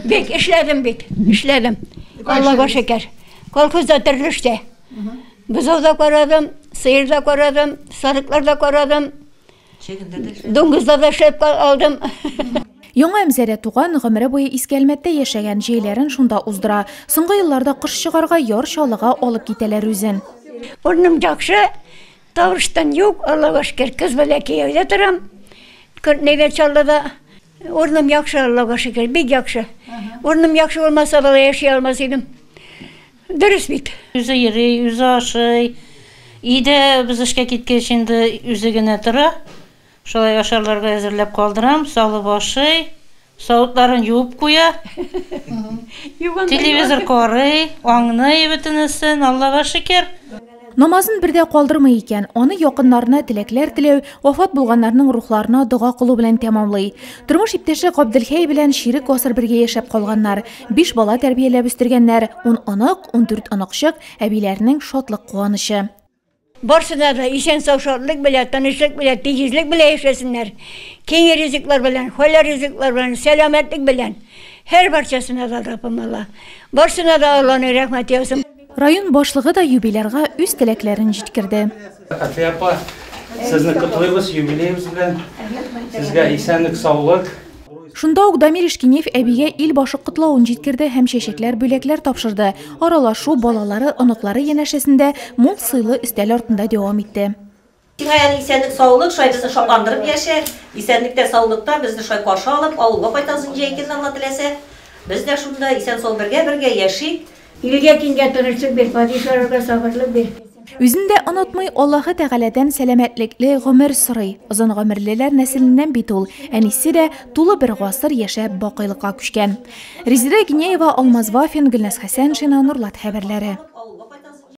Bek işledim bek, işledim. Allah'a şeker. Kolkozda dirilişte. Buzovda koradım, sıyırda koradım, sarıklarda koradım. Dunguzda da işlep aldım. Яңа әмзәрә туган гомере буе искәлмәттә яшәгән җәйләрен шунда уздыра. Соңгы елларда кыш чыгарга яр чалыга алып китәләр үзен. Урным жақшы, тавыштан юк, Аллаға шükür, кыз белән кияүдә торам. Нәгә чаллыда урным яхшы, Аллаға шükür, бик яхшы. Урным яхшы булмаса, бала яши алмас идем. Дөрес бит. Үзе йөри, үзе ашый. Иде без эшкә киткәч инде үзе генә тора. Шулай ашарларга әзерләп калдырам, салып ашый, савытларын юып куя. Телевизор карый, аңлый бөтенесен, Аллага шөкер. Намазын бердә калдырмый икән, аны якыннарына теләкләр теләү, вафат булганнарның рухларына дуга кылу белән тәмамлый. Тормыш иптәше Габделхәй белән ширек гасыр бергә яшәп калганнар. 5 бала тәрбияләп үстергәннәр, 10 анак, 14 анакчык, әбиләрнең шатлык куанышы. Барсына да исән сау шатлык белән, тынычлык белән, тигезлек белән яшәсеннәр. Киң ризыклар белән, хәләл ризыклар белән, сәламәтлек белән. Һәр барчасына да Раббым Алла. Барсына да Алланың рәхмәте яусын. Район башлыгы да юбилярга үз теләкләрен җиткерде. Әфия апа, сезне котлыйбыз юбилеебез белән. Сезгә исәнлек, саулык. Шунда ук Дамир Ишкинев әбигә ил башы котлавын җиткерде һәм чәчәкләр, бүләкләр тапшырды. Аралашу балалары, оныклары янәшәсендә мул сыйлы өстәл артында дәвам итте. Һәм исәнлек, саулык, шулай безне шатландырып яшә. Исәнлектә, саулыкта безне шулай каршы алып, авылга кайтасың җәйкән Алла теләсә. Без дә шунда исән сау бергә яшик. Илгә киңгә тынычлык бер, падишаларга сабырлык бер. Үзендә онытмый Аллаһы Тәгаләдән сәламәтлекле гомер сорый. Озын гомерлеләр нәселеннән бит ул. Әнисе дә тулы бер гасыр яшәп бакыйлыкка күчкән. Резида Гинеева, Алмаз Вафин, Гөлназ Хәсән, Шина Нурлат хәбәрләре.